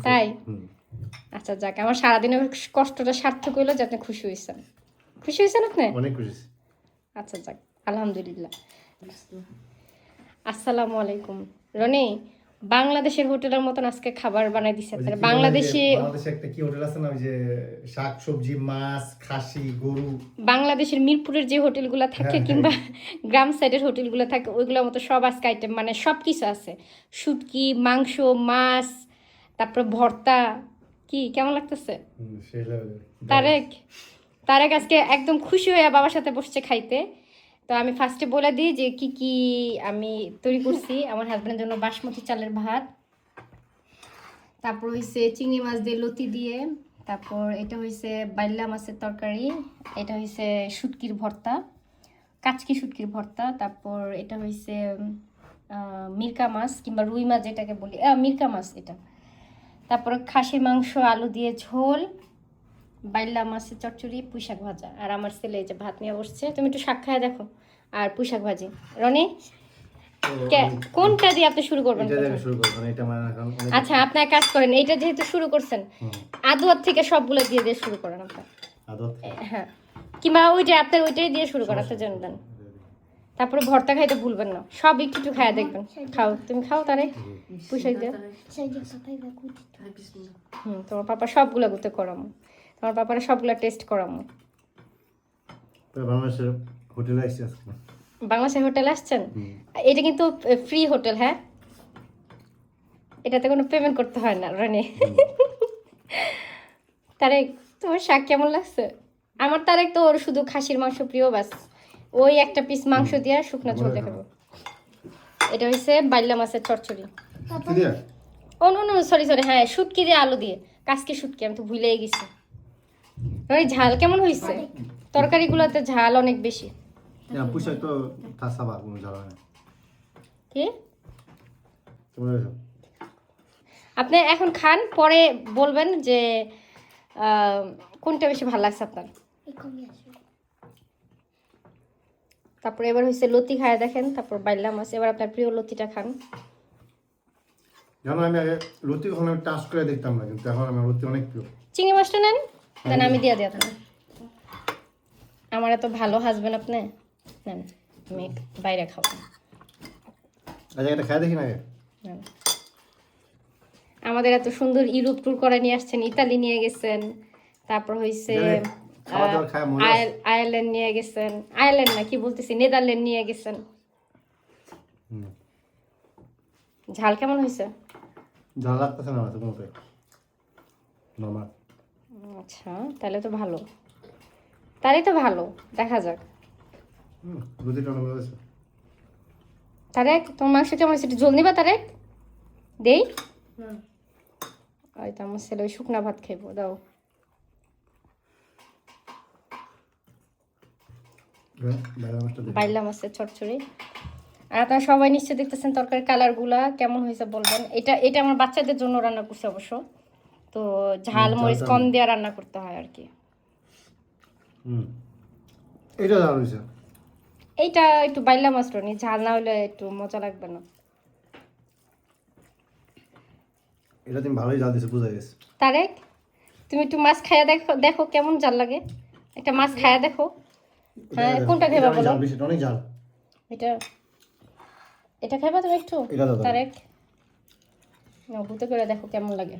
তাই আচ্ছা যাক, আমার সারাদিনের কষ্টটা সার্থক হইলো যে আপনি খুশি হয়েছেন। খুশি হয়েছেন আপনি? অনেক খুশি। আচ্ছা যাক, আলহামদুলিল্লাহ। আসসালামু আলাইকুম। রনি, বাংলাদেশের হোটেলের মতন আজকে খাবার বানাই দিছে আপনারা। বাংলাদেশে একটা কি হোটেল আছে না, ওই যে শাক সবজি মাছ খাসি গরু, বাংলাদেশের মিরপুরের যে হোটেলগুলো থাকে কিংবা গ্রাম সাইডের হোটেলগুলো থাকে ওইগুলোর মতো সব আজকে আইটেম, মানে সব কিছু আছে। শুটকি, মাংস, মাছ, তারপরে ভর্তা। কি কেমন লাগতেছে? সেই লেভেলের। তারেক তারেক আজকে একদম খুশি হয়ে বাবার সাথে বসছে খাইতে। তো আমি ফার্স্টে বলে দিই যে কি কি আমি তৈরি করছি। আমার হাজবেন্ডের জন্য বাসমতি চালের ভাত, তারপর হইছে চিংড়ি মাছ দিয়ে লতি দিয়ে, তারপর এটা হইছে বাইল্লা মাছের তরকারি, এটা হইছে শুটকির ভর্তা, কাচকি শুটকির ভর্তা, তারপর এটা হইছে মিরকা মাছ কিংবা রুই মাছ যেটাকে বলি, মিরকা মাছ এটা, তারপর খাসির মাংস আলু দিয়ে ঝোল, বাইল্লা মাছের চচ্চড়ি, পুঁইশাক ভাজা। আর আমার ছেলে এই যে ভাত নিয়ে বসছে, তুমি একটু শাক খায় দেখো, আর পুঁইশাক ভাজি। রনি, কোনটা দিয়ে আপনি শুরু করবেন? এটা দিয়ে শুরু করব, এটা মানে এখন অনেক। আচ্ছা আপনি এক কাজ করেন, এইটা যেহেতু শুরু করছেন আদুয়ার থেকে সবগুলো দিয়ে দিয়ে শুরু করেন আপনার। আদত। হ্যাঁ, কিংবা ওইটা আপনার ওইটাই দিয়ে শুরু করেন, আপনার জন্য দেন। তারপরে ভর্তা খাইতে ভুলবেন না, সব একটু একটু খায়া দেখবেন। খাও, তুমি খাও তারে পুঁইশাক দিয়ে। তোমার পাপা সবগুলা গুতে করামো, তোমার পাপারা সবগুলা টেস্ট করামো। তো বাংলাদেশের হোটেলে আসছি আজকে। বাংলাদেশের হোটেলে আসছেন? এটা কিন্তু ফ্রি হোটেল, হ্যাঁ, এটাতে কোনো পেমেন্ট করতে হয় না। রনি, তারেক তোমার শাক কেমন লাগছে? আমার তারেক তো ওর শুধু খাসির মাংস প্রিয়, বাস ওই একটা পিস মাংস দিয়ে শুকনো ঝোল দেখাবো। এটা হচ্ছে বাইল্লা মাছের চচ্চড়ি। ও নো নো, সরি সরি, হ্যাঁ শুটকি দিয়ে আলু দিয়ে, কাজকে শুটকি, আমি তো ভুলেই গেছি। রনি, ঝাল কেমন হয়েছে? তরকারিগুলোতে ঝাল অনেক বেশি। না পুষাই তো থাসাবা কোনো জ্বালা না। কি তোমরা আপনি এখন খান, পরে বলবেন যে কোনটা বেশি ভালো লাগছে আপনার। তারপরে এবার হয়েছে লতি খায় দেখেন, তারপর বাইল্লা মাছ। এবার আপনার প্রিয় লতিটা খান। জানো আমি আগে লতি কখনো আমি টাচ করে দেখতাম না, কিন্তু এখন আমার লতি অনেক প্রিয়। চিংড়ি মাছটা নেন, দেন আমি দিয়ে দিই আপনার। আমার এত ভালো হাজবেন্ড আপনি, নেন আমি বাইরে খাবো। আচ্ছা এটা খাই দেখি না আগে। নেন। আমাদের এত সুন্দর ইউরোপ ট্যুর করে নিয়ে আসছেন, ইতালি নিয়ে গেছেন, তারপর হয়েছে খাওয়া দাওয়া খায় মজা। আয়ারল্যান্ড নিয়ে গেছেন, আয়ারল্যান্ড না কি বলতেছি, নেদারল্যান্ড নিয়ে গেছেন। ঝাল কেমন হয়েছে? ঝাল লাগতেছে না তো কোনোটাই, নরমাল। আচ্ছা তাহলে তো ভালো, তাহলে তো ভালো, দেখা যাক। লতিটা অনেক মজা আছে। তারেক তোমার মাংস কেমন হয়েছে? একটু ঝোল নিবা তারেক? দেই। ওই তো আমার ছেলে ওই শুকনা ভাত খাইবো, দাও। বাইলা মাছের চচ্চড়ি। আর আপনারা সবাই নিশ্চয়ই দেখতেছেন তরকারির কালারগুলা কেমন হয়েছে বলবেন। এটা এটা আমার বাচ্চাদের জন্য রান্না করছে অবশ্য, তো ঝাল মরিচ কম দিয়ে রান্না করতে হয় আর কি। এটা ঝাল হয়েছে। এইটা একটু বাইলা মাছ রানি, ঝাল না হলে একটু মজা লাগবে না। এটা তুমি ভালোই ঝাল দিছো, বুঝা গেছে। তারেক তুমি একটু মাছ খাইয়া দেখো, দেখো কেমন ঝাল লাগে, একটা মাছ খাইয়া দেখো। হ্যাঁ কোনটা খাইবা বলো? অনেক ঝাল। এটা এটা খাইবা তুমি একটু? এটা দাও তারেক না, ভূতে করে দেখো কেমন লাগে।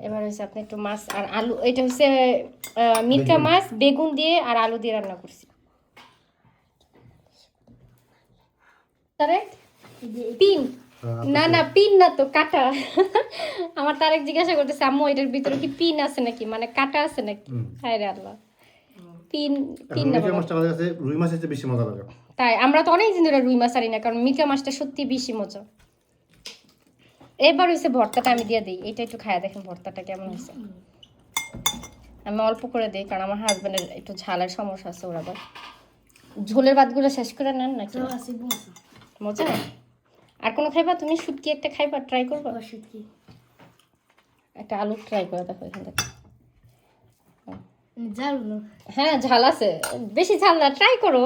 এবার হচ্ছে আপনি একটু মাছ আর আলু, এটা হচ্ছে মিরকা মাছ বেগুন দিয়ে আর আলু দিয়ে রান্না করছি। তারেক পিন না না, পিন না তো, কাটা। আমার তারেক জিজ্ঞাসা করতেছে আম্মু এটার ভিতরে কি পিন আছে নাকি, মানে কাটা আছে নাকি? হায় রে আল্লাহ, পিন পিন না বাবা। রুই মাছের চেয়ে বেশি মজা লাগে। তাই আমরা তো অনেক দিন ধরে রুই মাছ আনি না, কারণ মিরকা মাছটা সত্যি বেশি মজা। এবার হয়েছে ভর্তাটা আমি দিয়ে দিই, এটা একটু খায়া দেখেন ভর্তাটা কেমন হয়েছে। আমি অল্প করে দিই কারণ আমার হাজবেন্ডের একটু ঝালের সমস্যা আছে, ওরা আবার। ঝোলের ভাতগুলো শেষ করে নেন নাকি? মজা। আর কোনো খাইবা তুমি? শুটকি একটা খাইবা, ট্রাই করবা? শুটকি একটা আলু ট্রাই করে দেখো এখান থেকে। হ্যাঁ ঝাল আছে, বেশি ঝাল না, ট্রাই করো।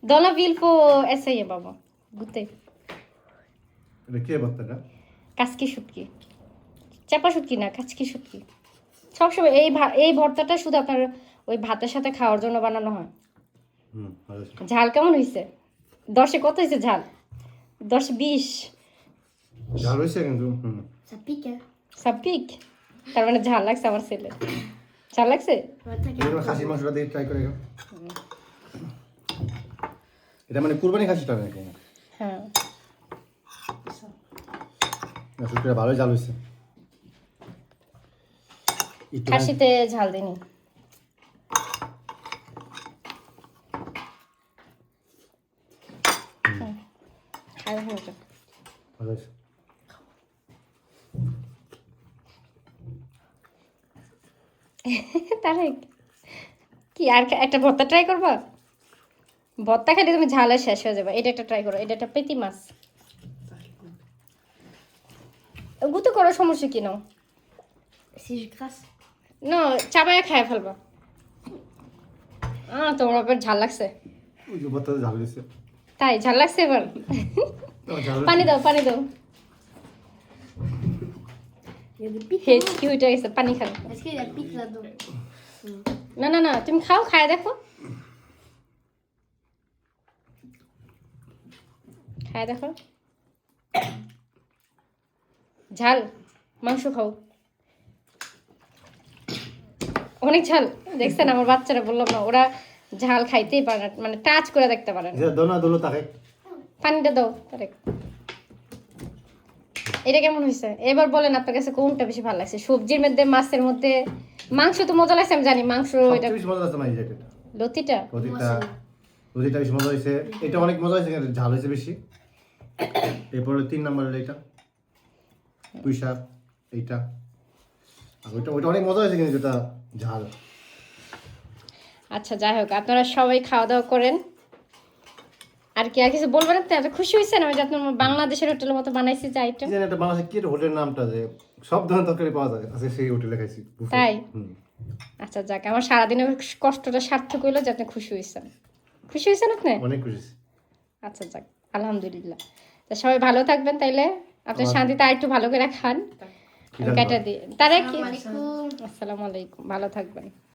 দোনা বিলপো এসে বাবা গুতে এটা কে ভর্তাটা? কাচকি শুটকি, চাপা শুটকি না, কাচকি শুটকি। সবসময় এই ভর্তাটা শুধু আপনার ওই ভাতের সাথে খাওয়ার জন্য বানানো হয়। ভালো আছে। ঝাল কেমন হয়েছে? 10-এ কত হয়েছে ঝাল? 10-এ 20। ঝাল হয়েছে কিন্তু Ça pique, hein. সাপিক, তার মানে ঝাল লাগছে আমার ছেলে। ঝাল লাগছে? এবার খাসি মাংসটা দিয়ে ট্রাই করে খাও। এটা মানে কুরবানি খাসিটা নাকি? হ্যাঁ। না শুটকিটা ভালোই ঝাল হয়েছে। একটু খাসিতে ঝাল দিইনি। খাই ভালো। ভালো হয়েছে। তারেক, কি আর একটা ভর্তা ট্রাই করবা? ভর্তা খেলে তুমি ঝালে শেষ হয়ে যাবে। এটা একটা ট্রাই করো, এটা একটা পেতি মাছ। গুতো করো, সমস্যা কি নাও? Si je crasse. না, চাবায় খায় ফেলবা। তোমার আবার ঝাল লাগছে। ওই যে ভর্তাটা ঝাল হয়েছে। তাই ঝাল লাগছে এবার? পানি দাও, পানি দাও। Il y a des pics. Hedge কি হইটা গেছে, পানি খাও। Est-ce qu'il y a des pics là-dedans? না না না, তুমি খাও, খায় দেখো, খায় দেখো। ঝাল, মাংস খাও। অনেক ঝাল। দেখছেন আমার বাচ্চারা, বললাম না, ওরা ঝাল খাইতেই পারে না, মানে টাচ করে দেখতে পারে না। যে দোনা দোলো তাকে পানিটা দাও তারেক। এটা কেমন হয়েছে এবার বলেন, আপনার কাছে কোনটা বেশি ভালো লাগছে? সবজির মধ্যে, মাছের মধ্যে? মাংস তো মজা লাগছে, আমি জানি মাংস। এটা সবচেয়ে বেশি মজা লাগছে মাই যেটা। লতিটা। লতিটা বেশি মজা হয়েছে। এটা অনেক মজা হয়েছে কিন্তু ঝাল হয়েছে বেশি। এরপরে 3 নম্বর হলো এটা পুঁই শাক, এইটা। আর ওইটা অনেক মজা হয়েছে কিন্তু যেটা ঝাল। আচ্ছা, যাই হোক, আপনারা সবাই খাওয়া দাওয়া করেন। আর কি আর কিছু বলবেন? আপনি এত খুশি হয়েছেন আমি যে আপনার বাংলাদেশের হোটেলের মতো বানাইছি যে আইটেম? কি জানি একটা বাংলাদেশে কি একটা হোটেলের নামটা, যে সব ধরনের তরকারি পাওয়া যায়, আজকে সেই হোটেলে খাইছি। তাই? হুম। আচ্ছা, যাক, আমার সারাদিনের কষ্টটা সার্থক হইলো যে আপনি খুশি হয়েছেন। খুশি হয়েছেন আপনি? অনেক খুশি। আচ্ছা, যাক, আলহামদুলিল্লাহ। তা সবাই ভালো থাকবেন তাইলে। আপনি শান্তিতে আর একটু ভালো করে খান। আমি কাটা দিই। তারা কি? Salam alaikum. আসসালামু আলাইকুম, ভালো থাকবেন।